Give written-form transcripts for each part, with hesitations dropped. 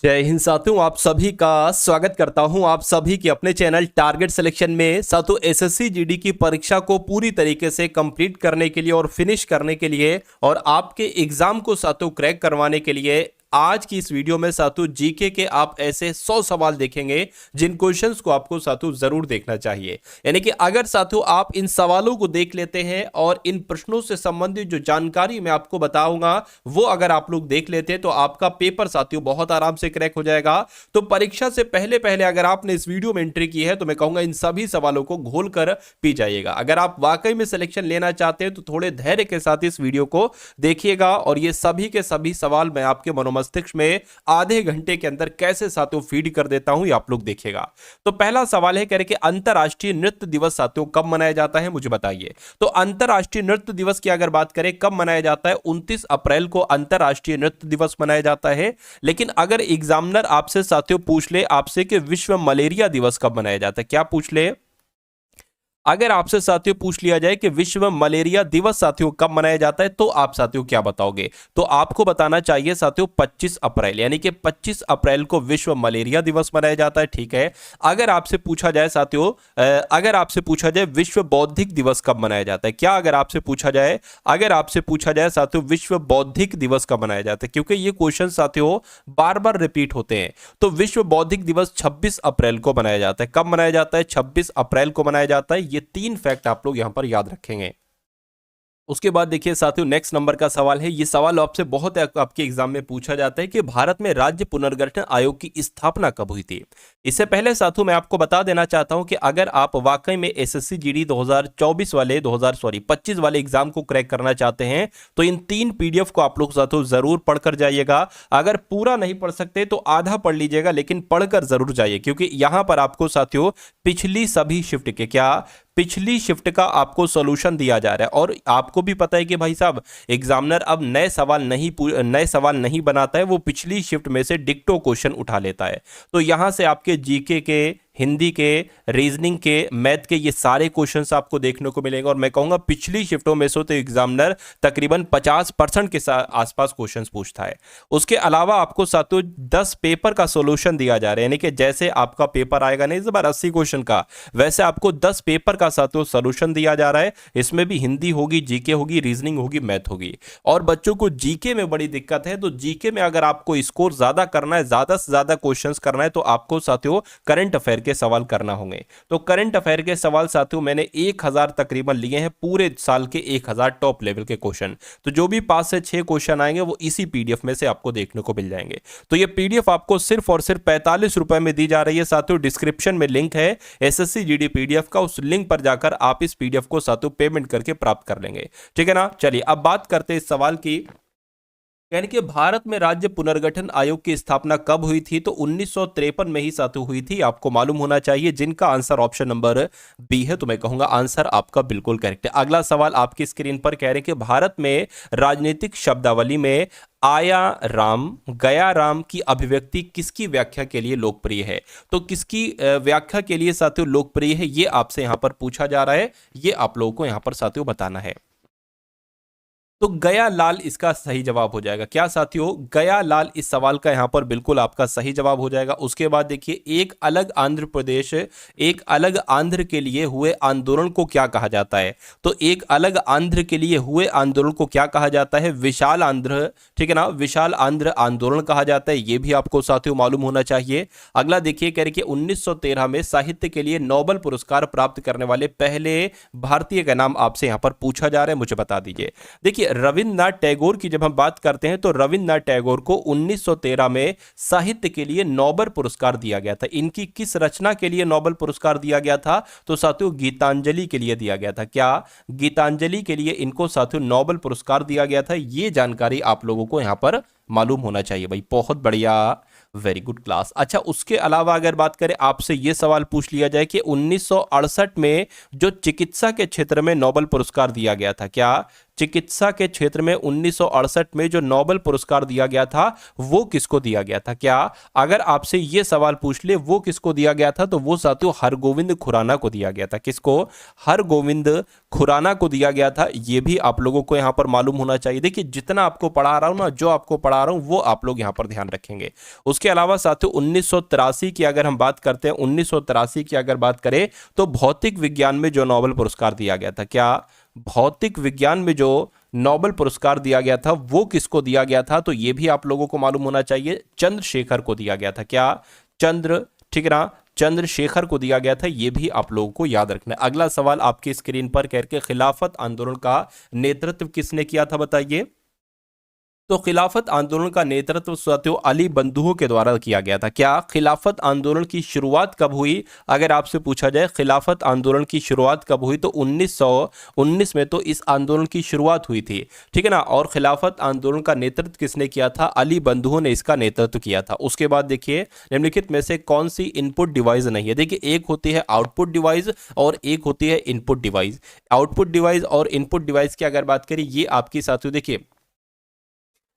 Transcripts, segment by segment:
जय हिंद साथियों, आप सभी का स्वागत करता हूं आप सभी के अपने चैनल टारगेट सिलेक्शन में। साथियों, एसएससी जीडी की परीक्षा को पूरी तरीके से कंप्लीट करने के लिए और फिनिश करने के लिए और आपके एग्जाम को साथियों क्रैक करवाने के लिए आज की इस वीडियो में साथियों जीके के आप ऐसे 100 सवाल देखेंगे जिन क्वेश्चंस को आपको साथियों जरूर देखना चाहिए। यानी कि अगर साथियों आप इन सवालों को देख लेते हैं और इन प्रश्नों से संबंधित जो जानकारी मैं आपको बताऊंगा वो अगर आप लोग देख लेते हैं तो आपका पेपर साथियों बहुत आराम से क्रैक हो जाएगा। तो परीक्षा से पहले पहले अगर आपने इस वीडियो में एंट्री की है तो मैं कहूंगा इन सभी सवालों को घोल कर पी जाइएगा। अगर आप वाकई में सिलेक्शन लेना चाहते हैं तो थोड़े धैर्य के साथ इस वीडियो को देखिएगा और ये सभी के सभी सवाल मैं आपके मस्तिष्क में आधे घंटे के अंदर कैसे साथियों फीड कर देता हूं ये आप लोग देखिएगा। तो पहला सवाल है, कह रहे कि अंतरराष्ट्रीय नृत्य दिवस साथियों कब मनाया जाता है, मुझे बताइए। तो अंतरराष्ट्रीय नृत्य दिवस की अगर बात करें कब मनाया जाता है, 29 अप्रैल को अंतरराष्ट्रीय नृत्य दिवस मनाया जाता है। लेकिन अगर एग्जामिनर आपसे साथियों पूछ ले आपसे कि विश्व मलेरिया दिवस कब मनाया जाता है, क्या पूछ ले? अगर आपसे साथियों पूछ लिया जाए कि विश्व मलेरिया दिवस साथियों कब मनाया जाता है तो आप साथियों क्या बताओगे? तो आपको बताना चाहिए साथियों 25 अप्रैल, यानी कि 25 अप्रैल को विश्व मलेरिया दिवस मनाया जाता है। ठीक है। अगर आपसे पूछा जाए साथियों, अगर आपसे पूछा जाए विश्व बौद्धिक दिवस कब मनाया जाता है, क्या अगर आपसे पूछा जाए, अगर आपसे पूछा जाए साथियों विश्व बौद्धिक दिवस कब मनाया जाता है, क्योंकि ये क्वेश्चन साथियों बार बार रिपीट होते हैं। तो विश्व बौद्धिक दिवस 26 अप्रैल को मनाया जाता है। कब मनाया जाता है? 26 अप्रैल को मनाया जाता है। ये 3 फैक्ट आप लोग यहां पर याद रखेंगे। उसके बाद देखिए साथियों नेक्स्ट नंबर का सवाल है, ये सवाल आपसे बहुत आपके एग्जाम में पूछा जाता है कि भारत में राज्य पुनर्गठन आयोग की स्थापना कब हुई थी। इससे पहले साथियों मैं आपको बता देना चाहता हूं कि अगर आप वाकई में एसएससी जीडी 2024 वाले 25 वाले एग्जाम को क्रैक करना चाहते हैं तो इन 3 पीडीएफ को आप लोग साथियों जरूर पढ़कर जाइएगा। अगर पूरा नहीं पढ़ सकते तो आधा पढ़ लीजिएगा, लेकिन पढ़कर जरूर जाइए, क्योंकि यहां पर आपको साथियों पिछली सभी शिफ्ट के पिछली शिफ्ट का आपको सॉल्यूशन दिया जा रहा है। और आपको भी पता है कि भाई साहब एग्जामिनर अब नए सवाल नहीं बनाता है, वो पिछली शिफ्ट में से डिक्टो क्वेश्चन उठा लेता है। तो यहां से आपके जीके के, हिंदी के, रीजनिंग के, मैथ के ये सारे क्वेश्चंस आपको देखने को मिलेंगे। और मैं कहूंगा पिछली शिफ्टों में से तो एग्जामिनर तकरीबन 50% के आसपास क्वेश्चंस पूछता है। उसके अलावा आपको साथियों 10 पेपर का सॉल्यूशन दिया जा रहा है, यानी कि जैसे आपका पेपर आएगा नहीं इस बार 80 क्वेश्चन का, वैसे आपको 10 पेपर का साथियों सॉल्यूशन दिया जा रहा है। इसमें भी हिंदी होगी, जीके होगी, रीजनिंग होगी, मैथ होगी। और बच्चों को जीके में बड़ी दिक्कत है, तो जीके में अगर आपको स्कोर ज्यादा करना है, ज्यादा से ज्यादा क्वेश्चंस करना है, तो आपको साथियों करंट अफेयर के सवाल करना होंगे। तो करंट अफेयर के सवाल साथियों मैंने 1000 तकरीबन लिए हैं, पूरे साल के 1000 टॉप लेवल के क्वेश्चन। तो जो भी 5 से 6 क्वेश्चन आएंगे वो इसी पीडीएफ में से आपको देखने को मिल जाएंगे। तो ये पीडीएफ आपको सिर्फ और सिर्फ 45 रुपए में दी जा रही है साथियों। डिस्क्रिप्शन में लिंक है एसएससी जीडी पीडीएफ का, उस लिंक पर जाकर आप इस पीडीएफ को साथियों पेमेंट करके प्राप्त कर लेंगे। ठीक है ना। चलिए अब बात करते हैं इस सवाल की, यानी कि भारत में राज्य पुनर्गठन आयोग की स्थापना कब हुई थी। तो 1953 में ही साथियों हुई थी, आपको मालूम होना चाहिए। जिनका आंसर ऑप्शन नंबर बी है, तो मैं कहूंगा आंसर आपका बिल्कुल करेक्ट है। अगला सवाल आपकी स्क्रीन पर कह रहे हैं कि भारत में राजनीतिक शब्दावली में आया राम गया राम की अभिव्यक्ति किसकी व्याख्या के लिए लोकप्रिय है। तो किसकी व्याख्या के लिए साथियों लोकप्रिय है, ये आपसे यहां पर पूछा जा रहा है, ये आप लोगों को यहां पर साथियों बताना है। तो गया लाल इसका सही जवाब हो जाएगा। क्या साथियों? गया लाल इस सवाल का यहां पर बिल्कुल आपका सही जवाब हो जाएगा। उसके बाद देखिए एक अलग आंध्र प्रदेश, एक अलग आंध्र के लिए हुए आंदोलन को क्या कहा जाता है। तो एक अलग आंध्र के लिए हुए आंदोलन को क्या कहा जाता है? विशाल आंध्र, ठीक है ना, विशाल आंध्र आंदोलन कहा जाता है। यह भी आपको साथियों मालूम होना चाहिए। अगला देखिए कह रहे कि 1913 में साहित्य के लिए नोबेल पुरस्कार प्राप्त करने वाले पहले भारतीय का नाम आपसे यहां पर पूछा जा रहा है, मुझे बता दीजिए। देखिए रविन्द्रनाथ टैगोर की जब हम बात करते हैं तो रविन्द्रनाथ टैगोर को 1913 में साहित्य के लिए नोबेल पुरस्कार दिया गया था। इनकी किस रचना के लिए नोबेल पुरस्कार दिया गया था? तो साथियों गीतांजलि के लिए दिया गया था। क्या? गीतांजलि के लिए इनको साथियों नोबेल पुरस्कार दिया गया था। ये जानकारी आप लोगों को यहां पर मालूम होना चाहिए भाई। बहुत बढ़िया, वेरी गुड क्लास। अच्छा, उसके अलावा अगर बात करें आपसे यह सवाल पूछ लिया जाए कि 1968 में जो चिकित्सा के क्षेत्र में नोबेल पुरस्कार दिया गया था, क्या चिकित्सा के क्षेत्र में 1968 में जो नोबेल पुरस्कार दिया गया था वो किसको दिया गया था? क्या अगर आपसे ये सवाल पूछ ले वो किसको दिया गया था, तो वो साथियों हरगोविंद खुराना को दिया गया था। किसको? हरगोविंद खुराना को दिया गया था। ये भी आप लोगों को यहां पर मालूम होना चाहिए। देखिए जितना आपको पढ़ा रहा हूं ना, जो आपको पढ़ा रहा हूं वो आप लोग यहां पर ध्यान रखेंगे। उसके अलावा साथियों 1983 की अगर हम बात करते हैं, 1983 की अगर बात करें तो भौतिक विज्ञान में जो नोबेल पुरस्कार दिया गया था, क्या भौतिक विज्ञान में जो नोबेल पुरस्कार दिया गया था वो किसको दिया गया था? तो यह भी आप लोगों को मालूम होना चाहिए, चंद्रशेखर को दिया गया था। क्या? ठीक है ना, चंद्रशेखर को दिया गया था। यह भी आप लोगों को याद रखना है। अगला सवाल आपकी स्क्रीन पर करके, खिलाफत आंदोलन का नेतृत्व किसने किया था बताइए? तो खिलाफत आंदोलन का नेतृत्व साथियों अली बंधुओं के द्वारा किया गया था। क्या खिलाफत आंदोलन की शुरुआत कब हुई? अगर आपसे पूछा जाए खिलाफत आंदोलन की शुरुआत कब हुई, तो 1919 में तो इस आंदोलन की शुरुआत हुई थी, ठीक है ना। और खिलाफत आंदोलन का नेतृत्व किसने किया था? अली बंधुओं ने इसका नेतृत्व किया था। उसके बाद देखिए निम्नलिखित में से कौन सी इनपुट डिवाइस नहीं है? देखिए एक होती है आउटपुट डिवाइस और एक होती है इनपुट डिवाइस। आउटपुट डिवाइस और इनपुट डिवाइस की अगर बात करें, ये आपकी साथियों देखिए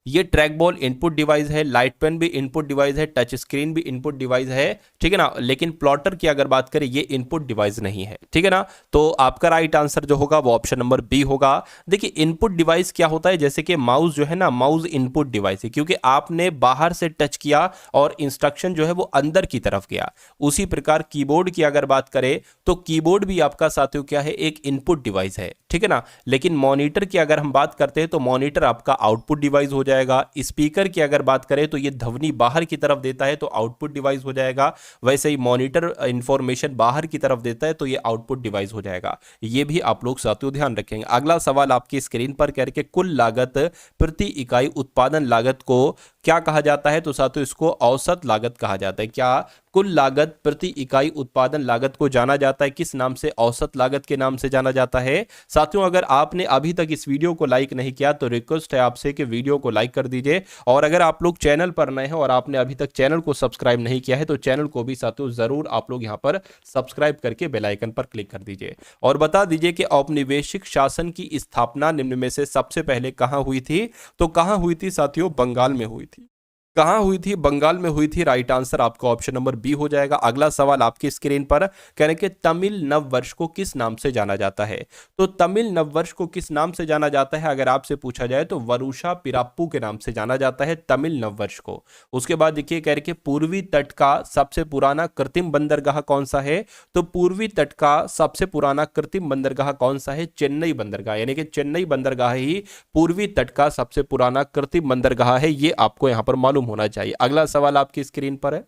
ये ट्रैक बॉल इनपुट डिवाइस है, लाइट पेन भी इनपुट डिवाइस है, टच स्क्रीन भी इनपुट डिवाइस है, ठीक है ना। लेकिन प्लॉटर की अगर बात करें ये इनपुट डिवाइस नहीं है, ठीक है ना। तो आपका राइट आंसर जो होगा वो ऑप्शन नंबर बी होगा। देखिए इनपुट डिवाइस क्या होता है, जैसे कि माउस जो है ना, माउस इनपुट डिवाइस है, क्योंकि आपने बाहर से टच किया और इंस्ट्रक्शन जो है वो अंदर की तरफ गया। उसी प्रकार कीबोर्ड की अगर बात करें तो कीबोर्ड भी आपका साथियों क्या है, एक इनपुट डिवाइस है, ठीक है ना। लेकिन मॉनिटर की अगर हम बात करते हैं तो मॉनिटर आपका आउटपुट डिवाइस हो जाएगा। स्पीकर की अगर बात करें तो ये ध्वनि बाहर की तरफ देता है तो आउटपुट डिवाइस हो जाएगा। वैसे ही मॉनिटर इंफॉर्मेशन बाहर की तरफ देता है तो ये आउटपुट डिवाइस हो जाएगा। ये भी आप लोग साथियों ध्यान रखेंगे। अगला सवाल आपकी स्क्रीन पर करके, कुल लागत प्रति इकाई उत्पादन लागत को क्या कहा जाता है? तो साथियों इसको औसत लागत कहा जाता है। क्या कुल लागत प्रति इकाई उत्पादन लागत को जाना जाता है किस नाम से? औसत लागत के नाम से जाना जाता है। साथियों अगर आपने अभी तक इस वीडियो को लाइक नहीं किया तो रिक्वेस्ट है आपसे कि वीडियो को लाइक कर दीजिए, और अगर आप लोग चैनल पर नए हैं और आपने अभी तक चैनल को सब्सक्राइब नहीं किया है तो चैनल को भी साथियों जरूर आप लोग यहां पर सब्सक्राइब करके बेल आइकन पर क्लिक कर दीजिए। और बता दीजिए कि औपनिवेशिक शासन की स्थापना निम्न में से सबसे पहले कहां हुई थी? तो कहां हुई थी साथियों? बंगाल में हुई थी। कहां हुई थी? बंगाल में हुई थी। राइट आंसर आपका ऑप्शन नंबर बी हो जाएगा। अगला सवाल आपकी स्क्रीन पर कह रहे कि तमिल नव वर्ष को किस नाम से जाना जाता है? तो तमिल नव वर्ष को किस नाम से जाना जाता है अगर आपसे पूछा जाए तो वरुषा पिराप्पू के नाम से जाना जाता है तमिल नव वर्ष को। उसके बाद देखिए कह रहे कि पूर्वी तट का सबसे पुराना कृत्रिम बंदरगाह कौन सा है? तो पूर्वी तट का सबसे पुराना कृत्रिम बंदरगाह कौन सा है? चेन्नई बंदरगाह, यानी कि चेन्नई बंदरगाह ही पूर्वी तट का सबसे पुराना कृत्रिम बंदरगाह है। ये आपको यहां पर मालूम होना चाहिए। अगला सवाल आपकी स्क्रीन पर है,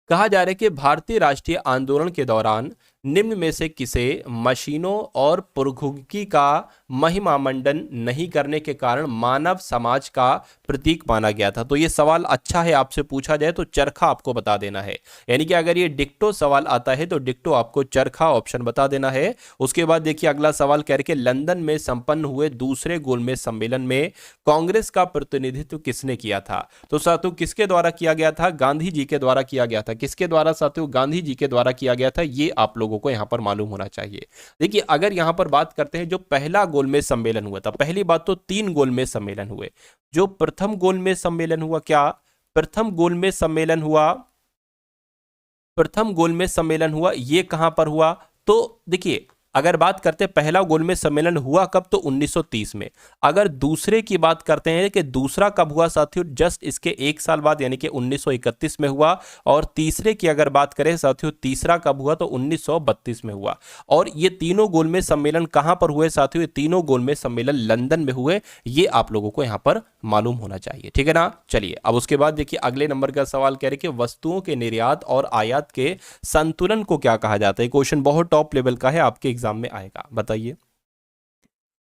कहा जा रहा है कि भारतीय राष्ट्रीय आंदोलन के दौरान निम्न में से किसे मशीनों और प्रौद्योगिकी का महिमा मंडन नहीं करने के कारण मानव समाज का प्रतीक माना गया था? तो ये सवाल अच्छा है, आपसे पूछा जाए तो चरखा आपको बता देना है, यानी कि अगर ये डिक्टो सवाल आता है तो डिक्टो आपको चरखा ऑप्शन बता देना है। उसके बाद देखिए अगला सवाल कह रहे कि लंदन में संपन्न हुए दूसरे गोलमेज सम्मेलन में कांग्रेस का प्रतिनिधित्व किसने किया था? तो साथियों किसके द्वारा किया गया था? गांधी जी के द्वारा किया गया था। किसके द्वारा साथियों? गांधी जी के द्वारा किया गया था। ये आप लोगों को यहां पर मालूम होना चाहिए। देखिए अगर यहां पर बात करते हैं जो पहला गोलमेज सम्मेलन हुआ था, पहली बात तो 3 गोलमेज सम्मेलन हुए। जो प्रथम गोलमेज सम्मेलन हुआ, क्या प्रथम गोलमेज सम्मेलन हुआ? प्रथम गोलमेज सम्मेलन हुआ ये कहां पर हुआ? तो देखिए अगर बात करते हैं पहला गोलमेज सम्मेलन हुआ कब, तो 1930 में। अगर दूसरे की बात करते हैं कि दूसरा कब हुआ साथियों, जस्ट इसके 1 साल बाद यानी कि 1931 में हुआ। और तीसरे की अगर बात करें साथियों, तीसरा कब हुआ, तो 1932 में हुआ। और ये तीनों गोलमेज सम्मेलन कहां पर हुए साथियों? ये तीनों गोलमेज सम्मेलन लंदन में हुए। ये आप लोगों को यहां पर मालूम होना चाहिए, ठीक है ना। चलिए अब उसके बाद देखिए अगले नंबर का सवाल कह रहे कि वस्तुओं के निर्यात और आयात के संतुलन को क्या कहा जाता है? क्वेश्चन बहुत टॉप लेवल का है, आपके एग्जाम में आएगा, बताइए।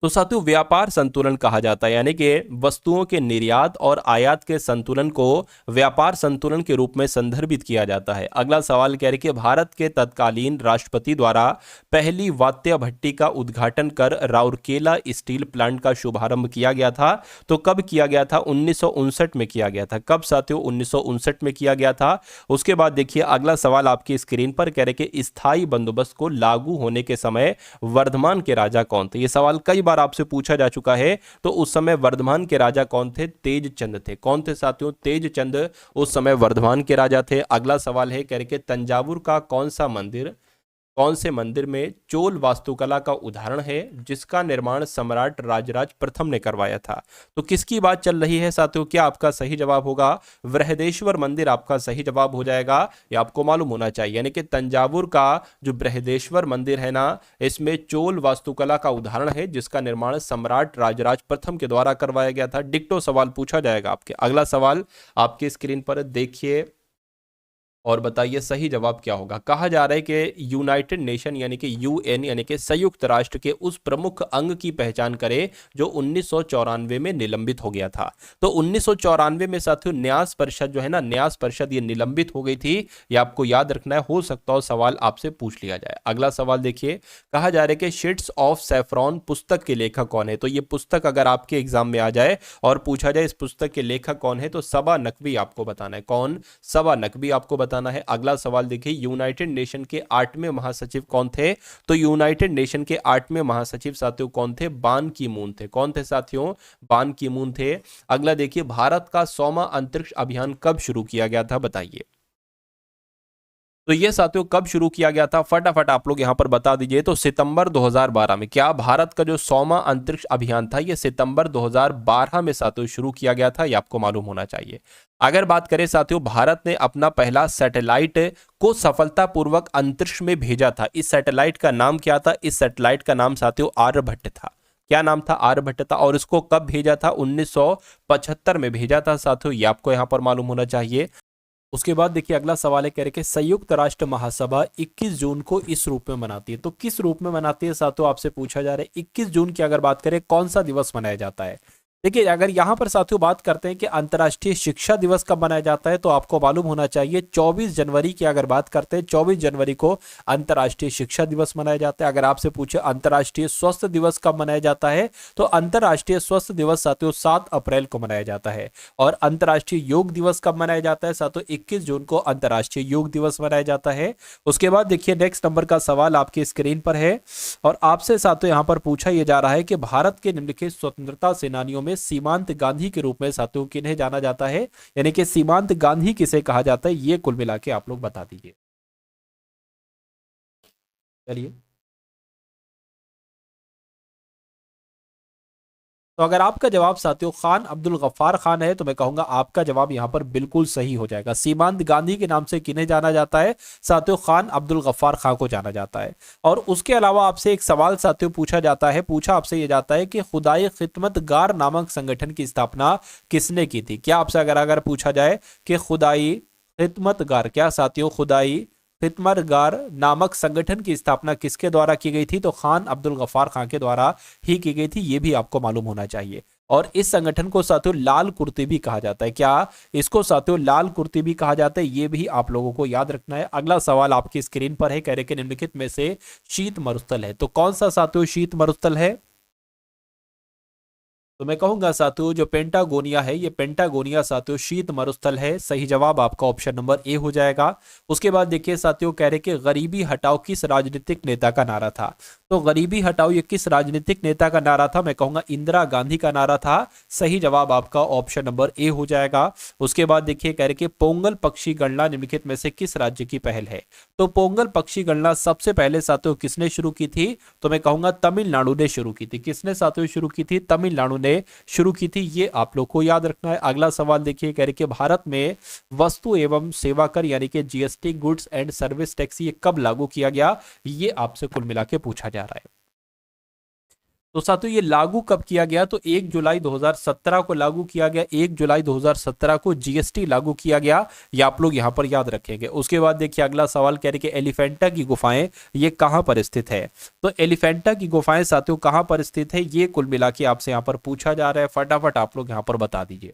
तो साथियों व्यापार संतुलन कहा जाता है, यानी कि वस्तुओं के निर्यात और आयात के संतुलन को व्यापार संतुलन के रूप में संदर्भित किया जाता है। अगला सवाल कह रहे कि भारत के तत्कालीन राष्ट्रपति द्वारा पहली वात्य भट्टी का उद्घाटन कर राउरकेला स्टील प्लांट का शुभारंभ किया गया था। तो कब किया गया था? 1959 में किया गया था। कब साथियों? 1959 में किया गया था। उसके बाद देखिए अगला सवाल आपकी स्क्रीन पर कह रहे कि स्थायी बंदोबस्त को लागू होने के समय वर्धमान के राजा कौन थे? ये सवाल कई बार आपसे पूछा जा चुका है। तो उस समय वर्धमान के राजा कौन थे? तेजचंद थे। कौन थे साथियों? तेजचंद उस समय वर्धमान के राजा थे। अगला सवाल है, कह रहे कि तंजावुर का कौन से मंदिर में चोल वास्तुकला का उदाहरण है जिसका निर्माण सम्राट राजराज प्रथम ने करवाया था? तो किसकी बात चल रही है साथियों? क्या आपका सही जवाब होगा बृहदेश्वर मंदिर? आपका सही जवाब हो जाएगा, ये आपको मालूम होना चाहिए। यानी कि तंजावुर का जो बृहदेश्वर मंदिर है ना, इसमें चोल वास्तुकला का उदाहरण है जिसका निर्माण सम्राट राजराज प्रथम के द्वारा करवाया गया था। डिक्टो सवाल पूछा जाएगा आपके। अगला सवाल आपकी स्क्रीन पर देखिए और बताइए सही जवाब क्या होगा। कहा जा रहा है कि यूनाइटेड नेशन यानी कि यूएन यानी कि संयुक्त राष्ट्र के उस प्रमुख अंग की पहचान करें जो 1994 में निलंबित हो गया था। तो 1994 में साथियों न्यास परिषद जो है ना, न्यास परिषद ये निलंबित हो गई थी। ये आपको याद रखना है, हो सकता हो सवाल आपसे पूछ लिया जाए। अगला सवाल देखिए, कहा जा रहा है कि शेड्स ऑफ सैफरॉन पुस्तक के लेखक कौन है? तो ये पुस्तक अगर आपके एग्जाम में आ जाए और पूछा जाए इस पुस्तक के लेखक कौन है, तो सबा नकवी आपको बताना है। कौन? सबा नकवी आपको बताना है। अगला सवाल देखिए, यूनाइटेड नेशन के 8वें महासचिव कौन थे? तो यूनाइटेड नेशन के 8वें महासचिव साथियों कौन थे? बान की मून थे। कौन थे साथियों? बान की मून थे। अगला देखिए, भारत का 100वां अंतरिक्ष अभियान कब शुरू किया गया था? बताइए। तो ये साथियों कब शुरू किया गया था? फटाफट आप लोग यहां पर बता दीजिए। तो सितंबर 2012 में। क्या भारत का जो 100वां अंतरिक्ष अभियान था ये सितंबर 2012 में साथियों शुरू किया गया था, ये आपको मालूम होना चाहिए। अगर बात करें साथियों, भारत ने अपना पहला सैटेलाइट को सफलतापूर्वक अंतरिक्ष में भेजा था। इस सैटेलाइट का नाम क्या था? इस सैटेलाइट का नाम साथियों आर्यभट्ट था। क्या नाम था? आर्यभट्ट था। और इसको कब भेजा था? 1975 में भेजा था साथियों, ये आपको यहां पर मालूम होना चाहिए। उसके बाद देखिए अगला सवाल है, कह रहे कि संयुक्त राष्ट्र महासभा 21 जून को इस रूप में मनाती है। तो किस रूप में मनाती है साथियों आपसे पूछा जा रहा है। 21 जून की अगर बात करें कौन सा दिवस मनाया जाता है? देखिए अगर यहां पर साथियों बात करते हैं कि अंतर्राष्ट्रीय शिक्षा दिवस कब मनाया जाता है, तो आपको मालूम होना चाहिए 24 जनवरी की अगर बात करते हैं, 24 जनवरी को अंतर्राष्ट्रीय शिक्षा दिवस मनाया जाता है। अगर आपसे पूछे अंतर्राष्ट्रीय स्वास्थ्य दिवस कब मनाया जाता है, तो अंतर्राष्ट्रीय स्वास्थ्य दिवस साथियों 7 अप्रैल को मनाया जाता है। और अंतर्राष्ट्रीय योग दिवस कब मनाया जाता है साथियों? 21 जून को अंतर्राष्ट्रीय योग दिवस मनाया जाता है। उसके बाद देखिए नेक्स्ट नंबर का सवाल आपकी स्क्रीन पर है और आपसे साथियों यहां पर पूछा यह जा रहा है कि भारत के निम्नलिखित स्वतंत्रता सेनानियों में सीमांत गांधी के रूप में साथियों किन्हें जाना जाता है? यानी कि सीमांत गांधी किसे कहा जाता है, ये कुल मिला के आप लोग बता दीजिए। चलिए, तो अगर आपका जवाब साथियों खान अब्दुल गफ्फार खान है तो मैं कहूंगा आपका जवाब यहां पर बिल्कुल सही हो जाएगा। सीमांत गांधी के नाम से किन्हें जाना जाता है साथियों? खान अब्दुल गफ्फार खान को जाना जाता है। और उसके अलावा आपसे एक सवाल साथियों पूछा जाता है, पूछा आपसे ये जाता है कि खुदाई खिदमतगार नामक संगठन की स्थापना किसने की थी? क्या आपसे अगर पूछा जाए कि खुदाई खिदमतगार, क्या साथियों खुदाई खिदमतगार नामक संगठन की स्थापना किसके द्वारा की गई थी? तो खान अब्दुल गफ्फार खान के द्वारा ही की गई थी, ये भी आपको मालूम होना चाहिए। और इस संगठन को साथियों लाल कुर्ती भी कहा जाता है। क्या इसको साथियों लाल कुर्ती भी कहा जाता है? ये भी आप लोगों को याद रखना है। अगला सवाल आपकी स्क्रीन पर है, कह रहे कि निम्नलिखित में से शीत मरुस्थल है। तो कौन सा साथियों शीत मरुस्थल है? तो मैं कहूंगा साथियों जो पेंटागोनिया है, ये पेंटागोनिया साथियों शीत मरुस्थल है। सही जवाब आपका ऑप्शन नंबर ए हो जाएगा। उसके बाद देखिए साथियों कह रहे कि गरीबी हटाओ किस राजनीतिक नेता का नारा था? तो गरीबी हटाओ ये किस राजनीतिक नेता का नारा था? मैं कहूंगा इंदिरा गांधी का नारा था। सही जवाब आपका ऑप्शन नंबर ए हो जाएगा। उसके बाद देखिए कह रहे कि पोंगल पक्षी गणना निम्नलिखित में से किस राज्य की पहल है? तो पोंगल पक्षी गणना सबसे पहले साथियों किसने शुरू की थी? तो मैं कहूंगा तमिलनाडु ने शुरू की थी। किसने साथियों शुरू की थी? तमिलनाडु ने शुरू की थी, ये आप लोग को याद रखना है। अगला सवाल देखिए कह रहे कि भारत में वस्तु एवं सेवा कर यानी कि GST goods and service tax ये कब लागू किया गया? ये आपसे कुल मिला के पूछा जा रहा है। तो साथियों ये लागू कब किया गया? तो 1 जुलाई 2017 को लागू किया गया। 1 जुलाई 2017 को जीएसटी लागू किया गया, ये आप लोग यहां पर याद रखेंगे। उसके बाद देखिए अगला सवाल कह रहे कि एलिफेंटा की गुफाएं ये कहां पर स्थित है? तो एलिफेंटा की गुफाएं साथियों कहां पर स्थित है, ये कुल मिला के आपसे यहां पर पूछा जा रहा है। फटाफट आप लोग यहां पर बता दीजिए।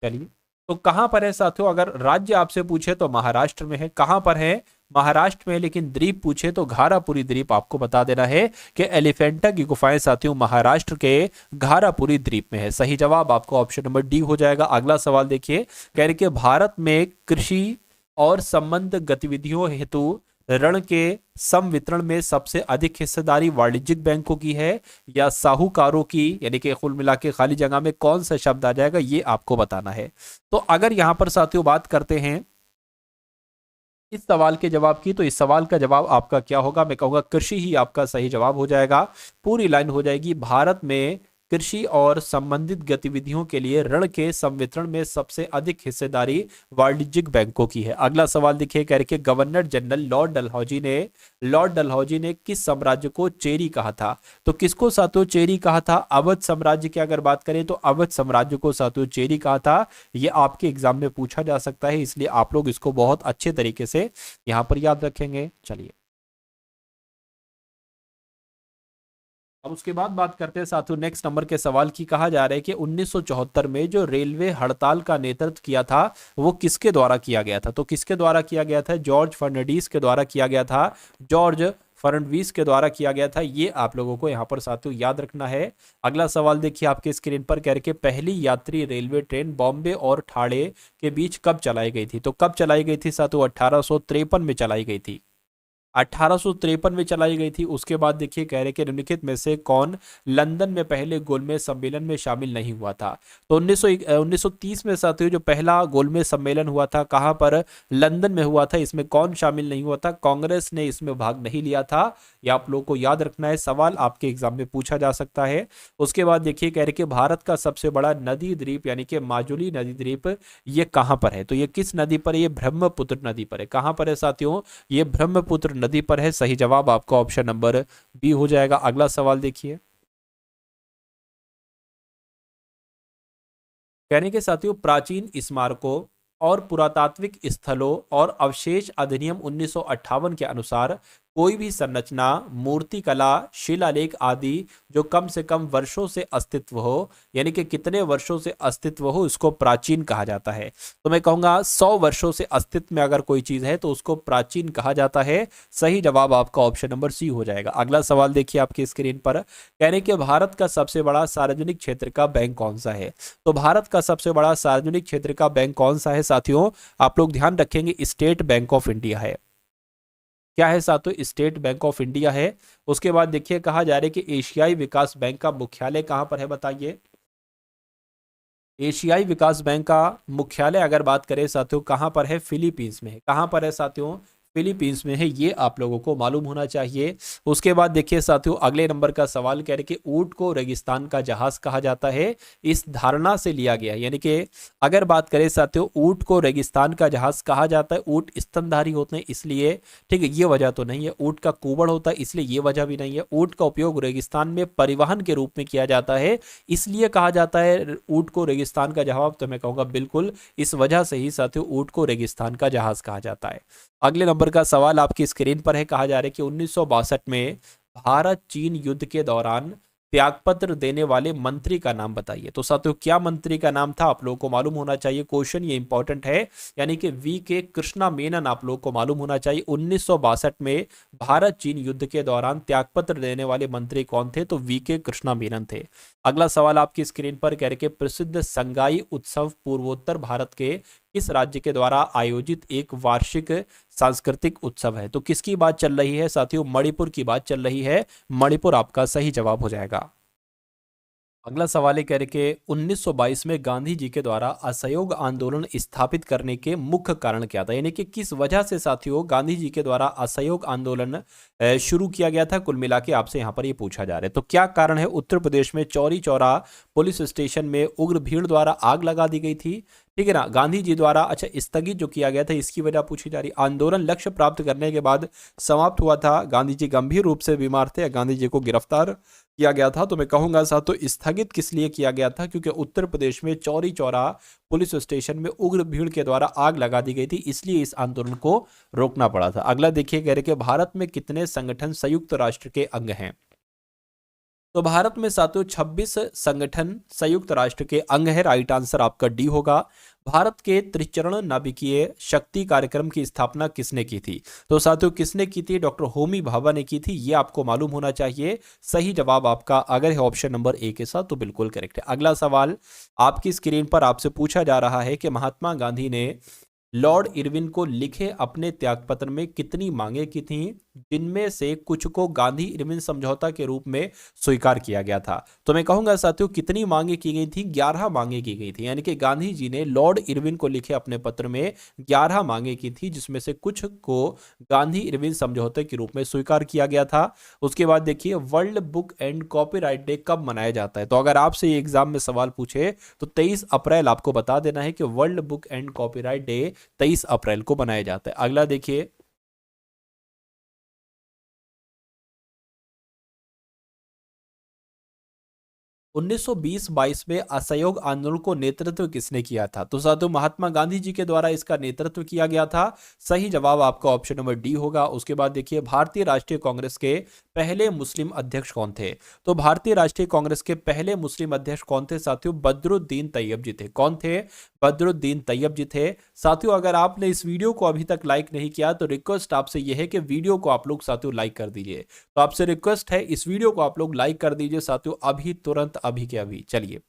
चलिए, तो कहां पर है साथियों? अगर राज्य आपसे पूछे तो महाराष्ट्र में है। कहां पर है? महाराष्ट्र में। लेकिन द्वीप पूछे तो घारापुरी द्वीप आपको बता देना है कि एलिफेंटा की गुफाएं साथियों महाराष्ट्र के घारापुरी द्वीप में है। सही जवाब आपको ऑप्शन नंबर डी हो जाएगा। अगला सवाल देखिए कह रहे कि भारत में कृषि और संबंध गतिविधियों हेतु ऋण के संवितरण में सबसे अधिक हिस्सेदारी वाणिज्यिक बैंकों की है या साहूकारों की, यानी कि कुल मिला के खाली जगह में कौन सा शब्द आ जाएगा ये आपको बताना है। तो अगर यहां पर साथियों बात करते हैं इस सवाल के जवाब की, तो इस सवाल का जवाब आपका क्या होगा, मैं कहूंगा कृषि ही आपका सही जवाब हो जाएगा। पूरी लाइन हो जाएगी, भारत में कृषि और संबंधित गतिविधियों के लिए ऋण के संवितरण में सबसे अधिक हिस्सेदारी वाणिज्यिक बैंकों की है। अगला सवाल देखिए, कह रहे कि गवर्नर जनरल लॉर्ड डलहौजी ने किस साम्राज्य को चेरी कहा था। तो किसको साथियों चेरी कहा था? अवध साम्राज्य की अगर बात करें तो अवध साम्राज्य को साथियों चेरी कहा था। ये आपके एग्जाम में पूछा जा सकता है, इसलिए आप लोग इसको बहुत अच्छे तरीके से यहां पर याद रखेंगे। चलिए अब उसके बाद बात करते हैं साथियों नेक्स्ट नंबर के सवाल की। कहा जा रहा है कि 1974 में जो रेलवे हड़ताल का नेतृत्व किया था वो किसके द्वारा किया गया था। तो किसके द्वारा किया गया था? जॉर्ज फर्नांडिस के द्वारा किया गया था। जॉर्ज फर्नांडिस के द्वारा किया गया था, ये आप लोगों को यहाँ पर साथियों याद रखना है। अगला सवाल देखिए आपके स्क्रीन पर, कह रहे कि पहली यात्री रेलवे ट्रेन बॉम्बे और ठाणे के बीच कब चलाई गई थी। तो कब चलाई गई थी साथियों? 1853 में चलाई गई थी। 1853 में चलाई गई थी। उसके बाद देखिए कह रहे कि निम्नलिखित में से कौन लंदन में पहले गोलमेज सम्मेलन में शामिल नहीं हुआ था। तो 1930 में साथियों जो पहला गोलमेज सम्मेलन हुआ था कहां पर? लंदन में हुआ था। इसमें कौन शामिल नहीं हुआ था? कांग्रेस ने इसमें भाग नहीं लिया था। यह आप लोगों को याद रखना है, सवाल आपके एग्जाम में पूछा जा सकता है। उसके बाद देखिए कह रहे कि भारत का सबसे बड़ा नदी द्वीप यानी कि माजुली नदी द्वीप ये कहां पर है। तो ये किस नदी पर है? ये ब्रह्मपुत्र नदी पर है। कहां पर है साथियों? ये ब्रह्मपुत्र नदी पर है। सही जवाब आपका ऑप्शन नंबर बी हो जाएगा। अगला सवाल देखिए, कहने के साथियों प्राचीन स्मारकों और पुरातात्विक स्थलों और अवशेष अधिनियम 1958 के अनुसार कोई भी संरचना, मूर्तिकला, शिलालेख आदि जो कम से कम वर्षों से अस्तित्व हो, यानी कि कितने वर्षों से अस्तित्व हो, इसको प्राचीन कहा जाता है। तो मैं कहूंगा 100 वर्षों से अस्तित्व में अगर कोई चीज है तो उसको प्राचीन कहा जाता है। सही जवाब आपका ऑप्शन नंबर सी हो जाएगा। अगला सवाल देखिए आपकी स्क्रीन पर, कहने के भारत का सबसे बड़ा सार्वजनिक क्षेत्र का बैंक कौन सा है। तो भारत का सबसे बड़ा सार्वजनिक क्षेत्र का बैंक कौन सा है साथियों? आप लोग ध्यान रखेंगे, स्टेट बैंक ऑफ इंडिया है। क्या है साथियों? स्टेट बैंक ऑफ इंडिया है। उसके बाद देखिए कहा जा रहा है कि एशियाई विकास बैंक का मुख्यालय कहां पर है, बताइए। एशियाई विकास बैंक का मुख्यालय अगर बात करें साथियों कहां पर है? फिलीपींस में है। कहां पर है साथियों? फिलीपींस में है। ये आप लोगों को मालूम होना चाहिए। उसके बाद देखिए साथियों अगले नंबर का सवाल कह रहे कि ऊंट को रेगिस्तान का जहाज कहा जाता है। इस धारणा से लिया गया, यानी कि अगर बात करें साथियों ऊंट को रेगिस्तान का जहाज कहा जाता है, ऊंट स्तनधारी होते हैं इसलिए, ठीक है, ये वजह तो नहीं है। ऊंट का कुबड़ होता है इसलिए ये वजह भी नहीं है। ऊंट का उपयोग रेगिस्तान में परिवहन के रूप में किया जाता है इसलिए कहा जाता है ऊंट को रेगिस्तान का जहाज। तो मैं कहूंगा बिल्कुल इस वजह से ही साथियों ऊंट को रेगिस्तान का जहाज कहा जाता है। अगले नंबर का सवाल आपकी स्क्रीन पर है। कहा जा रहा है कि 1962 में भारत चीन युद्ध के दौरान त्यागपत्र देने वाले मंत्री का नाम बताइए। तो साथियों क्या मंत्री का नाम था आप लोगों को मालूम होना चाहिए। क्वेश्चन ये इंपॉर्टेंट है, यानी कि वी के कृष्णा मेनन आप लोगों को मालूम होना चाहिए। 1962 में भारत चीन युद्ध के दौरान त्यागपत्र देने वाले मंत्री कौन थे? तो वी के कृष्णा मेनन थे। अगला सवाल आपकी स्क्रीन पर कह रहे कि प्रसिद्ध संगाई उत्सव पूर्वोत्तर भारत के किस राज्य के द्वारा आयोजित एक वार्षिक सांस्कृतिक उत्सव है। तो किसकी बात चल रही है साथियों? मणिपुर की बात चल रही है। मणिपुर आपका सही जवाब हो जाएगा। अगला सवाल है कह रहे कि 1922 में गांधी जी के द्वारा असहयोग आंदोलन स्थापित करने के मुख्य कारण क्या था, यानी कि किस वजह से साथियों गांधी जी के द्वारा असहयोग आंदोलन शुरू किया गया था। कुल मिला के आपसे यहां पर ये पूछा जा रहा है। तो क्या कारण है? उत्तर प्रदेश में चौरी चौरा पुलिस स्टेशन में उग्र भीड़ द्वारा आग लगा दी गई थी, ठीक है ना, गांधी जी द्वारा। अच्छा, स्थगित जो किया गया था इसकी वजह पूछी जा रही। आंदोलन लक्ष्य प्राप्त करने के बाद समाप्त हुआ था। गांधी जी गंभीर रूप से बीमार थे, गांधी जी को गिरफ्तार किया गया था। तो मैं कहूंगा साथियों स्थगित किस लिए किया गया था? क्योंकि उत्तर प्रदेश में चौरी चौरा पुलिस स्टेशन में उग्र भीड़ के द्वारा आग लगा दी गई थी, इसलिए इस आंदोलन को रोकना पड़ा था। अगला देखिए कह रहे कि भारत में कितने संगठन संयुक्त राष्ट्र के अंग हैं। तो भारत में साथियों 26 संगठन संयुक्त राष्ट्र के अंग है। राइट आंसर आपका डी होगा। भारत के त्रिचरण नाभिकीय शक्ति कार्यक्रम की स्थापना किसने की थी? तो साथियों किसने की थी? डॉक्टर होमी भाभा ने की थी। ये आपको मालूम होना चाहिए। सही जवाब आपका अगर है ऑप्शन नंबर ए के साथ तो बिल्कुल करेक्ट है। अगला सवाल आपकी स्क्रीन पर आपसे पूछा जा रहा है कि महात्मा गांधी ने लॉर्ड इरविन को लिखे अपने त्यागपत्र में कितनी मांगे की थी, जिनमें से कुछ को गांधी इरविन समझौता के रूप में स्वीकार किया गया था। तो मैं कहूंगा साथियों कितनी मांगे की गई थी, 11 मांगे की गई थी। यानी कि गांधी जी ने लॉर्ड इरविन को लिखे अपने पत्र में 11 मांगे की थी, जिसमें से कुछ को गांधी इरविन समझौते के रूप में स्वीकार किया गया था। उसके बाद देखिए world book and copyright day कब मनाया जाता है। तो अगर आपसे एग्जाम में सवाल पूछे तो 23 अप्रैल आपको बता देना है कि world book and copyright day 23 अप्रैल को मनाया जाता है। अगला देखिए 1920-22 में असहयोग आंदोलन को नेतृत्व किसने किया था। तो साथियों महात्मा गांधी जी के द्वारा इसका नेतृत्व किया गया था। सही जवाब आपका ऑप्शन नंबर डी होगा। उसके बाद देखिए भारतीय राष्ट्रीय कांग्रेस के पहले मुस्लिम अध्यक्ष कौन थे। तो भारतीय राष्ट्रीय कांग्रेस के पहले मुस्लिम अध्यक्ष कौन थे साथियों, बदरुद्दीन तैयब जी थे। कौन थे, बदरुद्दीन तैयब जी थे। साथियों अगर आपने इस वीडियो को अभी तक लाइक नहीं किया तो रिक्वेस्ट आपसे यह है कि वीडियो को आप लोग साथियों लाइक कर दीजिए। तो आपसे रिक्वेस्ट है इस वीडियो को आप लोग लाइक कर दीजिए साथियों, अभी तुरंत, अभी के अभी। चलिए,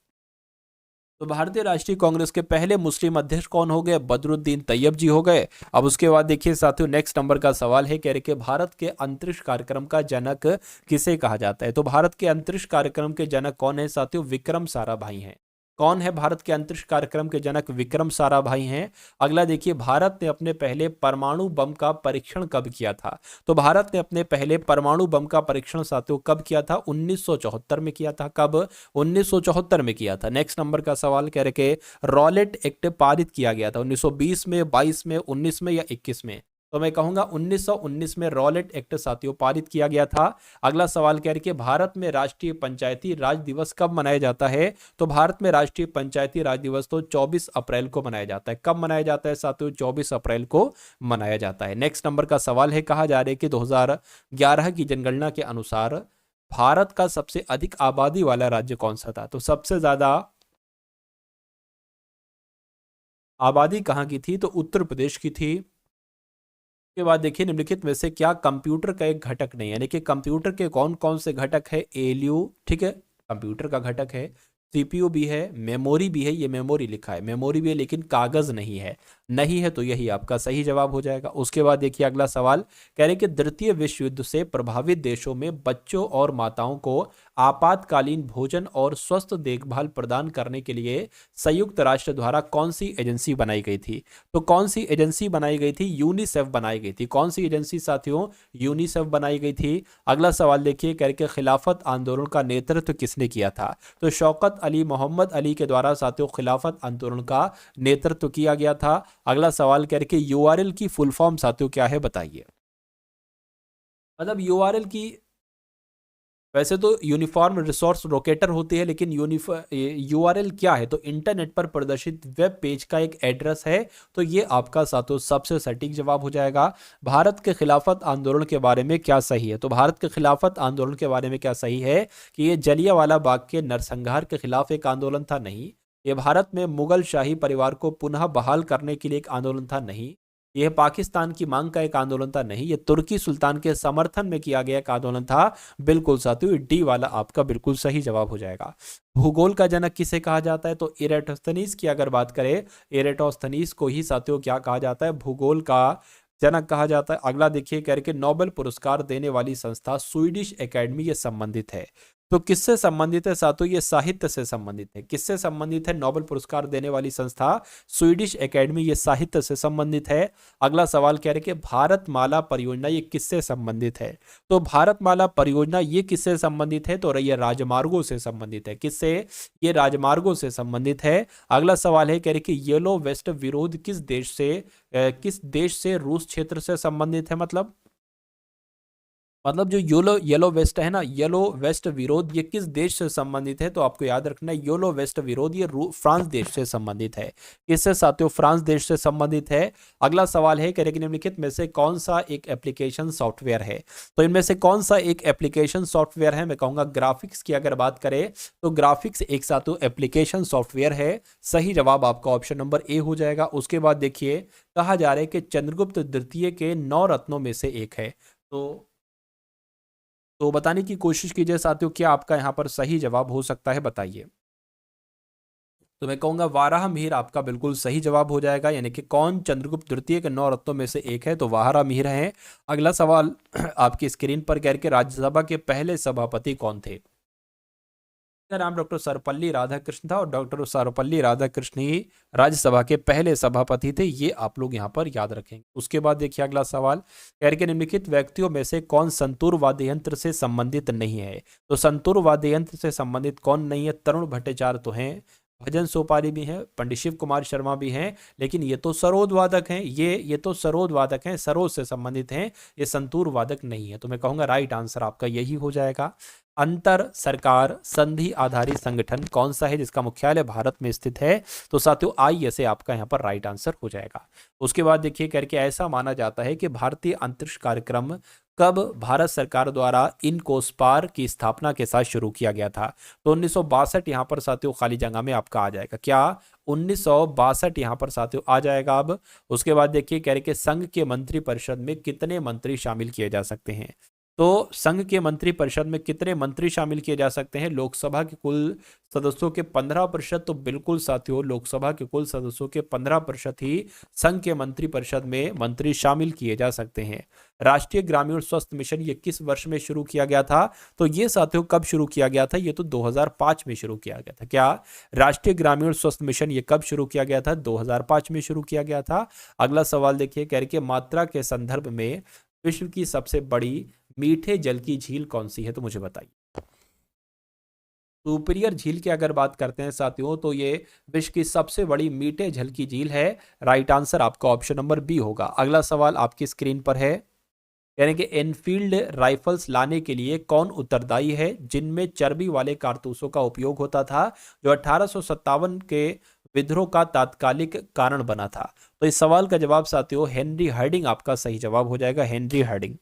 तो भारतीय राष्ट्रीय कांग्रेस के पहले मुस्लिम अध्यक्ष कौन हो गए, बदरुद्दीन तैयब जी हो गए। अब उसके बाद देखिए साथियों नेक्स्ट नंबर का सवाल है, कह रहे कि भारत के अंतरिक्ष कार्यक्रम का जनक किसे कहा जाता है। तो भारत के अंतरिक्ष कार्यक्रम के जनक कौन है साथियों, विक्रम साराभाई हैं। कौन है भारत के अंतरिक्ष कार्यक्रम के जनक, विक्रम साराभाई हैं। अगला देखिए भारत ने अपने पहले परमाणु बम का परीक्षण कब किया था। तो भारत ने अपने पहले परमाणु बम का परीक्षण साथियों कब किया था, 1974 में किया था। कब, 1974 में किया था। नेक्स्ट नंबर का सवाल कह रहे कि रॉलेट एक्ट पारित किया गया था 1920 में, 22 में, 19 में या 21 में। तो मैं कहूंगा 1919 में रॉलेट एक्ट साथियों पारित किया गया था। अगला सवाल कह रहे कि भारत में राष्ट्रीय पंचायती राज दिवस कब मनाया जाता है। तो भारत में राष्ट्रीय पंचायती राज दिवस तो 24 अप्रैल को मनाया जाता है। कब मनाया जाता है साथियों, 24 अप्रैल को मनाया जाता है। नेक्स्ट नंबर का सवाल है, कहा जा रहा है कि 2011 की जनगणना के अनुसार भारत का सबसे अधिक आबादी वाला राज्य कौन सा था। तो सबसे ज्यादा आबादी कहाँ की थी, तो उत्तर प्रदेश की थी। के बाद देखिए निम्नलिखित में से क्या कंप्यूटर का एक घटक नहीं है। यानी कि कंप्यूटर के कौन कौन से घटक है, एलयू, ठीक है, कंप्यूटर का घटक है, सीपीयू भी है, मेमोरी भी है, ये मेमोरी लिखा है, मेमोरी भी है लेकिन कागज नहीं है। नहीं है तो यही आपका सही जवाब हो जाएगा। उसके बाद देखिए अगला सवाल कह रहे कि द्वितीय विश्व युद्ध से प्रभावित देशों में बच्चों और माताओं को आपातकालीन भोजन और स्वस्थ देखभाल प्रदान करने के लिए संयुक्त राष्ट्र द्वारा कौन सी एजेंसी बनाई गई थी। तो कौन सी एजेंसी बनाई गई थी, यूनिसेफ बनाई गई थी। कौन सी एजेंसी साथियों, यूनिसेफ बनाई गई थी। अगला सवाल देखिए कह रहे कि खिलाफत आंदोलन का नेतृत्व किसने किया था। तो शौकत अली मोहम्मद अली के द्वारा साथियों खिलाफत आंदोलन का नेतृत्व किया गया था। अगला सवाल कह रहे कि यूआरएल की फुल फॉर्म साथियों क्या है, बताइए। मतलब यूआरएल की, वैसे तो यूनिफॉर्म रिसोर्स लोकेटर होती है, लेकिन यूआरएल क्या है, तो इंटरनेट पर प्रदर्शित वेब पेज का एक एड्रेस है। तो ये आपका साथियों सबसे सटीक जवाब हो जाएगा। भारत के खिलाफत आंदोलन के बारे में क्या सही है। तो भारत के खिलाफत आंदोलन के बारे में क्या सही है कि ये जलियांवाला बाग के नरसंहार के खिलाफ एक आंदोलन था। नहीं, ये भारत में मुगल शाही परिवार को पुनः बहाल करने के लिए एक आंदोलन था। नहीं, यह पाकिस्तान की मांग का एक आंदोलन था। नहीं, यह तुर्की सुल्तान के समर्थन में किया गया एक आंदोलन था। बिल्कुल साथियों डी वाला आपका बिल्कुल सही जवाब हो जाएगा। भूगोल का जनक किसे कहा जाता है। तो इरेटोस्थनीज की अगर बात करें, इरेटोस्थनीज को ही साथियों क्या कहा जाता है, भूगोल का जनक कहा जाता है। अगला देखिए कह रहे कि नोबेल पुरस्कार देने वाली संस्था स्वीडिश एकेडमी ये संबंधित है। तो किससे संबंधित है साथियों, ये साहित्य से संबंधित है। किससे संबंधित है, नोबेल पुरस्कार देने वाली संस्था स्वीडिश एकेडमी, ये साहित्य से संबंधित है। अगला सवाल कह रहे कि भारतमाला परियोजना ये किससे संबंधित है। तो भारतमाला परियोजना ये किससे संबंधित है, तो ये राजमार्गों से संबंधित है। किससे, ये राजमार्गों से संबंधित है। अगला सवाल है कह रहे कि येलो वेस्ट विरोध किस देश से रूस क्षेत्र से संबंधित है। मतलब जो येलो वेस्ट है ना, येलो वेस्ट विरोध ये किस देश से संबंधित है। तो आपको याद रखना है येलो वेस्ट विरोध ये फ्रांस देश से संबंधित है। किससे साथियों, फ्रांस देश से संबंधित है। अगला सवाल है कि निम्नलिखित में से कौन सा एक एप्लीकेशन सॉफ्टवेयर है। तो इनमें से कौन सा एक एप्लीकेशन सॉफ्टवेयर है, मैं कहूंगा ग्राफिक्स की अगर बात करें तो ग्राफिक्स एक साथियों एप्लीकेशन सॉफ्टवेयर है। सही जवाब आपका ऑप्शन नंबर ए हो जाएगा। उसके बाद देखिए कहा जा रहा है कि चंद्रगुप्त द्वितीय के 9 रत्नों में से एक है। तो बताने की कोशिश कीजिए साथियों क्या आपका यहां पर सही जवाब हो सकता है, बताइए। तो मैं कहूंगा वाराह मिहिर आपका बिल्कुल सही जवाब हो जाएगा, यानी कि कौन चंद्रगुप्त द्वितीय के 9 रत्नों में से एक है, तो वाराह मिहिर हैं। अगला सवाल आपकी स्क्रीन पर कह के राज्यसभा के पहले सभापति कौन थे? का नाम डॉक्टर सर्वपल्ली राधाकृष्ण था, और डॉक्टर सर्वपल्ली राधाकृष्ण ही राज्यसभा के पहले सभापति थे, ये आप लोग यहाँ पर याद रखेंगे। उसके बाद देखिए अगला सवाल, कह के निम्नलिखित व्यक्तियों में से कौन संतूर वाद्य यंत्र से संबंधित नहीं है? तो संतूर वाद्य यंत्र से संबंधित कौन नहीं है? तरुण भट्टाचार्य तो हैं, भजन सोपारी भी हैं, पंडित शिव कुमार शर्मा भी हैं, लेकिन ये तो सरोद वादक हैं, ये तो सरोद वादक हैं, सरोद से संबंधित हैं, ये संतूर वादक नहीं है। तो मैं कहूंगा राइट आंसर आपका यही हो जाएगा। अंतर सरकार संधि आधारित संगठन कौन सा है जिसका मुख्यालय भारत में स्थित है? तो साथियों आई से आपका यहाँ पर राइट आंसर हो जाएगा। उसके बाद देखिए करके ऐसा माना जाता है कि भारतीय अंतरिक्ष कार्यक्रम कब भारत सरकार द्वारा इनकोस्पार की स्थापना के साथ शुरू किया गया था? तो 1962 यहाँ पर साथियों खाली जगह में आपका आ जाएगा। क्या 1962 यहाँ पर साथियों आ जाएगा? अब उसके बाद देखिए कह रहे कि संघ के मंत्री परिषद में कितने मंत्री शामिल किए जा सकते हैं? तो संघ के मंत्री परिषद में कितने मंत्री शामिल किए जा सकते हैं? लोकसभा के कुल सदस्यों के 15%, तो बिल्कुल साथियों लोकसभा के कुल सदस्यों के 15% ही संघ के मंत्री परिषद में मंत्री शामिल किए जा सकते हैं। राष्ट्रीय ग्रामीण स्वास्थ्य मिशन ये किस वर्ष में शुरू किया गया था? तो ये साथियों कब शुरू किया गया था? ये तो 2005 में शुरू किया गया था। क्या राष्ट्रीय ग्रामीण स्वास्थ्य मिशन ये कब शुरू किया गया था? 2005 में शुरू किया गया था। अगला सवाल देखिए कह रही कि मात्रा के संदर्भ में विश्व की सबसे बड़ी मीठे जल की झील कौन सी है? तो मुझे बताइए। सुपीरियर झील की अगर बात करते हैं साथियों, तो ये विश्व की सबसे बड़ी मीठे जल की झील है। राइट आंसर आपका ऑप्शन नंबर बी होगा। अगला सवाल आपकी स्क्रीन पर है, यानी कि एनफील्ड राइफल्स लाने के लिए कौन उत्तरदायी है जिनमें चर्बी वाले कारतूसों का उपयोग होता था, जो 1857 के विद्रोह का तात्कालिक कारण बना था? तो इस सवाल का जवाब साथियों हेनरी हार्डिंग आपका सही जवाब हो जाएगा, हेनरी हार्डिंग।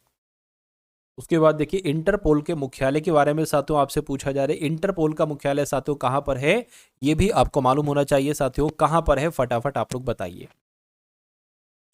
उसके बाद देखिए इंटरपोल के मुख्यालय के बारे में साथियों आपसे पूछा जा रहा है। इंटरपोल का मुख्यालय साथियों कहां पर है? ये भी आपको मालूम होना चाहिए साथियों, कहां पर है फटाफट आप लोग बताइए।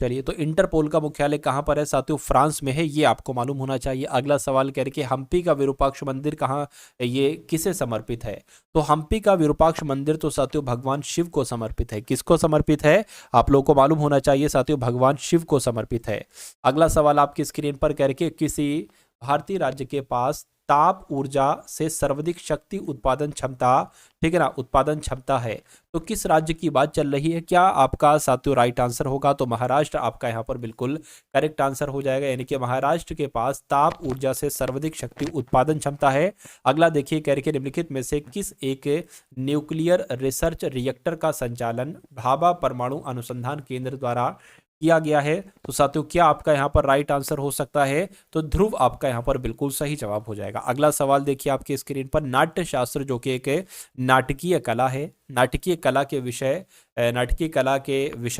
चलिए, तो इंटरपोल का मुख्यालय कहां पर है साथियों? फ्रांस में है, ये आपको मालूम होना चाहिए। अगला सवाल कह रहे कि हम्पी का विरूपाक्ष मंदिर कहाँ, ये किसे समर्पित है? तो हम्पी का विरूपाक्ष मंदिर तो साथियों भगवान शिव को समर्पित है। किसको समर्पित है? आप लोगों को मालूम होना चाहिए साथियों, भगवान शिव को समर्पित है। अगला सवाल आपकी स्क्रीन पर कह रहे कि किसी भारतीय राज्य के पास ताप ऊर्जा से सर्वाधिक शक्ति उत्पादन क्षमता, ठीक है ना, उत्पादन क्षमता है, तो किस राज्य की बात चल रही है? क्या आपका साथियों राइट आंसर होगा? तो महाराष्ट्र आपका यहाँ पर बिल्कुल करेक्ट आंसर हो जाएगा, यानी कि महाराष्ट्र के पास ताप ऊर्जा से सर्वाधिक शक्ति उत्पादन क्षमता है। अगला देखिए कह रहे निम्नलिखित में से किस एक न्यूक्लियर रिसर्च रिएक्टर का संचालन भाभा परमाणु अनुसंधान केंद्र द्वारा किया गया है? तो साथियों क्या आपका यहाँ पर राइट आंसर हो सकता है? तो ध्रुव आपका यहाँ पर बिल्कुल सही जवाब हो जाएगा। अगला सवाल देखिए आपकी स्क्रीन पर, नाट्य शास्त्र जो कि एक नाटकीय कला है, नाटकीय कला के विषय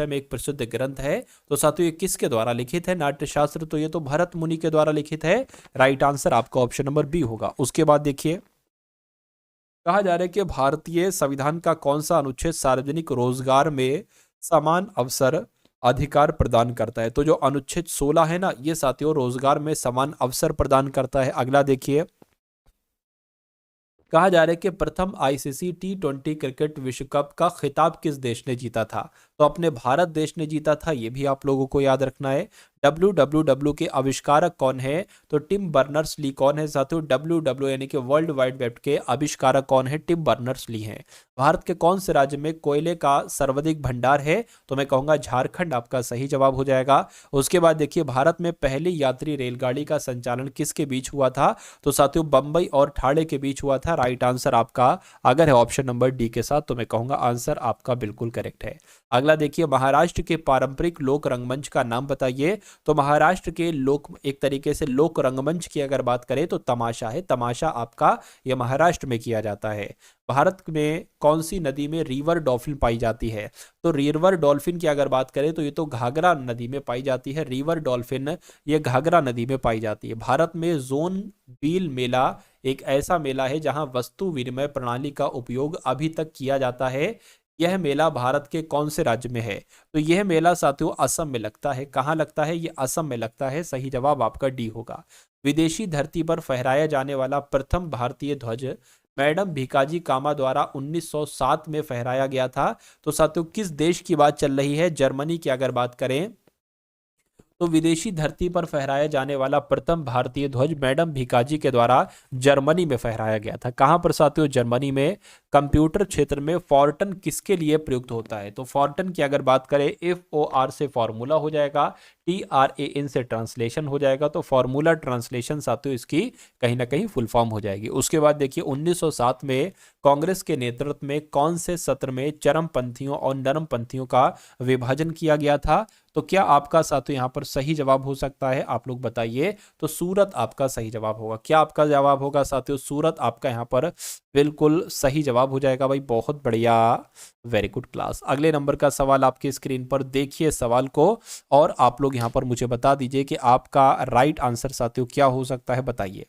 में एक प्रसिद्ध ग्रंथ है, तो साथियों ये किसके द्वारा लिखित है नाट्य शास्त्र? तो ये तो भरत मुनि के द्वारा लिखित है। राइट आंसर आपका ऑप्शन नंबर बी होगा। उसके बाद देखिए कहा जा रहा है कि भारतीय संविधान का कौन सा अनुच्छेद सार्वजनिक रोजगार में समान अवसर अधिकार प्रदान करता है? तो जो अनुच्छेद 16 है ना, ये साथियों रोजगार में समान अवसर प्रदान करता है। अगला देखिए कहा जा रहा है कि प्रथम आईसीसी T20 क्रिकेट विश्व कप का खिताब किस देश ने जीता था? तो अपने भारत देश ने जीता था, ये भी आप लोगों को याद रखना है। WWW के आविष्कारक कौन है? तो टिम बर्नर्स ली। कौन है साथियों? WW यानी कि वर्ल्ड वाइड वेब के आविष्कारक कौन है? टिम बर्नर्स ली हैं। भारत के कौन से राज्य में कोयले का सर्वाधिक भंडार है? तो मैं कहूंगा झारखंड आपका सही जवाब हो जाएगा। उसके बाद देखिए भारत में पहली यात्री रेलगाड़ी का संचालन किसके बीच हुआ था? तो साथियों बंबई और ठाणे के बीच हुआ था। राइट आंसर आपका अगर है ऑप्शन नंबर डी के साथ, तो मैं कहूंगा आंसर आपका बिल्कुल करेक्ट है। अगला देखिए महाराष्ट्र के पारंपरिक लोक रंगमंच का नाम बताइए। तो महाराष्ट्र के लोक, एक तरीके से लोक रंगमंच की अगर बात करें तो तमाशा है। तमाशा आपका ये महाराष्ट्र में किया जाता है। भारत में कौन सी नदी में रिवर डॉल्फिन पाई जाती है? तो रिवर डॉल्फिन की अगर बात करें तो ये तो घाघरा नदी में पाई जाती है। रिवर डॉल्फिन ये घाघरा नदी में पाई जाती है। भारत में जोन बील मेला एक ऐसा मेला है जहां वस्तु विनिमय प्रणाली का उपयोग अभी तक किया जाता है। यह मेला भारत के कौन से राज्य में है? तो यह मेला साथियों असम में लगता है। कहाँ लगता है? ये असम में लगता है। सही जवाब आपका डी होगा। विदेशी धरती पर फहराया जाने वाला प्रथम भारतीय ध्वज मैडम भीकाजी कामा द्वारा 1907 में फहराया गया था। तो साथियों किस देश की बात चल रही है? जर्मनी की अगर बात करें तो विदेशी धरती पर फहराया जाने वाला प्रथम भारतीय ध्वज मैडम भीकाजी के द्वारा जर्मनी में फहराया गया था। कहां पर साथियों? जर्मनी में। कंप्यूटर क्षेत्र में फॉर्टन किसके लिए प्रयुक्त होता है? तो फॉर्टन की अगर बात करें, FOR से फॉर्मूला हो जाएगा, TRAN से ट्रांसलेशन हो जाएगा, तो फॉर्मूला ट्रांसलेशन साथियों इसकी कहीं ना कहीं फुल फॉर्म हो जाएगी। उसके बाद देखिए 1907 में कांग्रेस के नेतृत्व में कौन से सत्र में चरमपंथियों और नरमपंथियों का विभाजन किया गया था? तो क्या आपका साथियों यहाँ पर सही जवाब हो सकता है? आप लोग बताइए। तो सूरत आपका सही जवाब होगा। क्या आपका जवाब होगा साथियों? सूरत आपका यहाँ पर बिल्कुल सही जवाब हो जाएगा भाई। बहुत बढ़िया, वेरी गुड क्लास। अगले नंबर का सवाल आपकी स्क्रीन पर देखिए सवाल को, और आप लोग यहाँ पर मुझे बता दीजिए कि आपका राइट आंसर साथियों क्या हो सकता है, बताइए।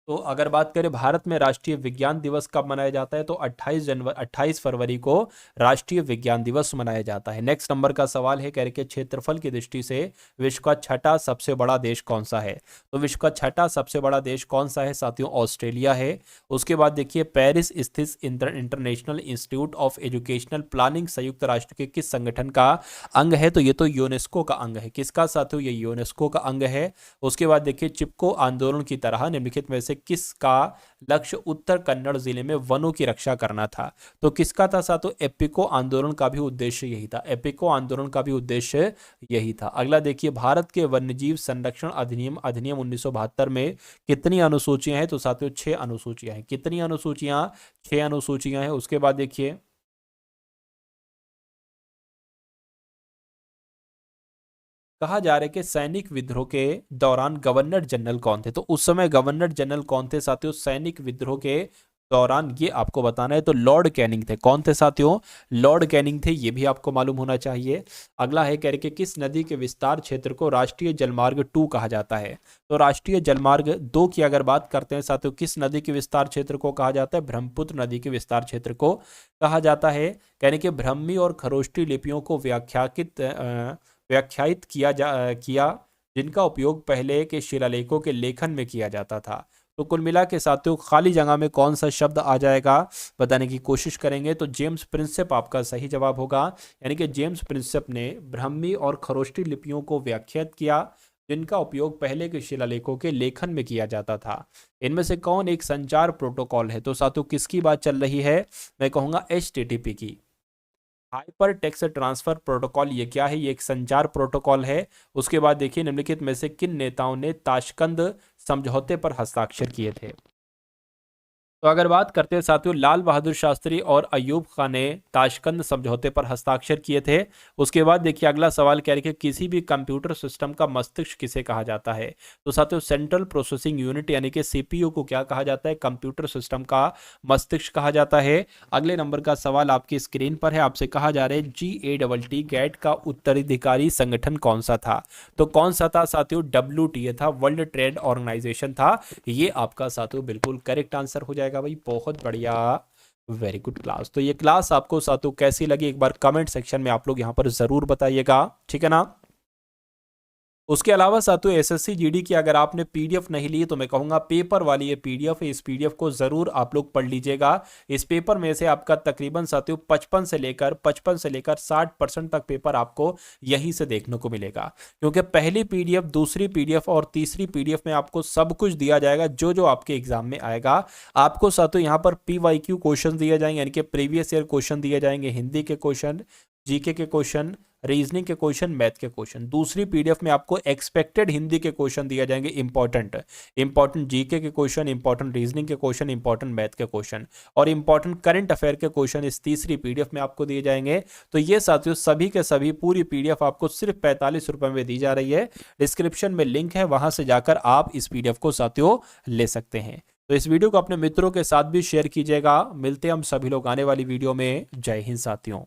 तो अगर बात करें भारत में राष्ट्रीय विज्ञान दिवस कब मनाया जाता है? तो 28 फरवरी को राष्ट्रीय विज्ञान दिवस मनाया जाता है। नेक्स्ट नंबर का सवाल है, कह रहे कि क्षेत्रफल की दृष्टि से विश्व का छठा सबसे बड़ा देश कौन सा है? तो विश्व का छठा सबसे बड़ा देश कौन सा है साथियों? ऑस्ट्रेलिया है। उसके बाद देखिए पेरिस स्थित international institute of educational planning संयुक्त राष्ट्र के किस संगठन का अंग है? तो ये तो यूनेस्को का अंग है। किसका साथियों? ये यूनेस्को का अंग है। उसके बाद देखिए चिपको आंदोलन की तरह निम्नलिखित में से किसका लक्ष्य उत्तर कन्नड़ जिले में वनों की रक्षा करना था? तो किसका था साथियों? एपिको आंदोलन का भी उद्देश्य यही था। एपिको आंदोलन का भी उद्देश्य यही था। अगला देखिए भारत के वन्यजीव संरक्षण अधिनियम 1972 में कितनी अनुसूचियां हैं? तो साथियों 6 अनुसूचियां हैं। कितनी अनुसूचियां? 6 अनुसूचियां हैं। उसके बाद देखिए कहा जा रहा है कि सैनिक विद्रोह के दौरान गवर्नर जनरल कौन थे? तो उस समय गवर्नर जनरल कौन थे साथियों सैनिक विद्रोह के दौरान? ये आपको बताना है। तो लॉर्ड कैनिंग थे। कौन थे साथियों? लॉर्ड कैनिंग थे। ये भी आपको मालूम होना चाहिए। अगला है कह रहे कि किस नदी के विस्तार क्षेत्र को राष्ट्रीय जलमार्ग 2 कहा जाता है? तो राष्ट्रीय जलमार्ग 2 की अगर बात करते हैं साथियों, किस नदी के विस्तार क्षेत्र को कहा जाता है? ब्रह्मपुत्र नदी के विस्तार क्षेत्र को कहा जाता है। कहने के ब्राह्मी और खरोष्टी लिपियों को व्याख्यायित किया जिनका उपयोग पहले के शिलालेखों के लेखन में किया जाता था। तो कुल मिला के साथियों खाली जगह में कौन सा शब्द आ जाएगा बताने की कोशिश करेंगे। तो जेम्स प्रिंसेप आपका सही जवाब होगा। यानी कि जेम्स प्रिंसेप ने ब्राह्मी और खरोष्टी लिपियों को व्याख्यात किया जिनका उपयोग पहले के शिलालेखों के लेखन में किया जाता था। इनमें से कौन एक संचार प्रोटोकॉल है? तो साथियों किसकी बात चल रही है? मैं कहूंगा HTTP की। हाइपर टेक्स्ट ट्रांसफर प्रोटोकॉल ये क्या है? ये एक संचार प्रोटोकॉल है। उसके बाद देखिए निम्नलिखित में से किन नेताओं ने ताशकंद समझौते पर हस्ताक्षर किए थे? तो अगर बात करते हैं साथियों लाल बहादुर शास्त्री और अयूब खान ने ताशकंद समझौते पर हस्ताक्षर किए थे। उसके बाद देखिए अगला सवाल क्या है कि किसी भी कंप्यूटर सिस्टम का मस्तिष्क किसे कहा जाता है? तो साथियों सेंट्रल प्रोसेसिंग यूनिट यानी कि CPU को क्या कहा जाता है? कंप्यूटर सिस्टम का मस्तिष्क कहा जाता है। अगले नंबर का सवाल आपकी स्क्रीन पर है। आपसे कहा जा रहा है GATT गैट का उत्तराधिकारी संगठन कौन सा था? तो कौन सा था साथियों? WTA था, वर्ल्ड ट्रेड ऑर्गेनाइजेशन था। ये आपका साथियों बिल्कुल करेक्ट आंसर हो जाएगा भाई। बहुत बढ़िया, वेरी गुड क्लास। तो ये क्लास आपको साथियों कैसी लगी एक बार कमेंट सेक्शन में आप लोग यहां पर जरूर बताइएगा, ठीक है ना। उसके अलावा साथियों SSC GD की अगर आपने PDF नहीं ली तो मैं कहूंगा पेपर वाली ये PDF है, इस PDF को जरूर आप लोग पढ़ लीजिएगा। इस पेपर में से आपका तकरीबन साथियों 55 से लेकर 60% तक पेपर आपको यहीं से देखने को मिलेगा, क्योंकि पहली PDF, दूसरी PDF और तीसरी PDF में आपको सब कुछ दिया जाएगा जो जो आपके एग्जाम में आएगा। आपको साथियों यहाँ पर PYQ क्वेश्चन दिए जाएंगे, यानी कि प्रीवियस ईयर क्वेश्चन दिए जाएंगे, हिंदी के क्वेश्चन, GK के क्वेश्चन, रीजनिंग के क्वेश्चन, मैथ के क्वेश्चन। दूसरी PDF में आपको एक्सपेक्टेड हिंदी के क्वेश्चन दिए जाएंगे, इंपॉर्टेंट GK के क्वेश्चन, इंपॉर्टेंट रीजनिंग के क्वेश्चन, इंपॉर्टेंट मैथ के क्वेश्चन और इंपॉर्टेंट करंट अफेयर के क्वेश्चन इस तीसरी PDF में आपको दिए जाएंगे। तो ये साथियों सभी के सभी पूरी PDF आपको सिर्फ 45 रुपए में दी जा रही है। डिस्क्रिप्शन में लिंक है, वहां से जाकर आप इस PDF को साथियों ले सकते हैं। तो इस वीडियो को अपने मित्रों के साथ भी शेयर कीजिएगा। मिलते हैं हम सभी लोग आने वाली वीडियो में। जय हिंद साथियों।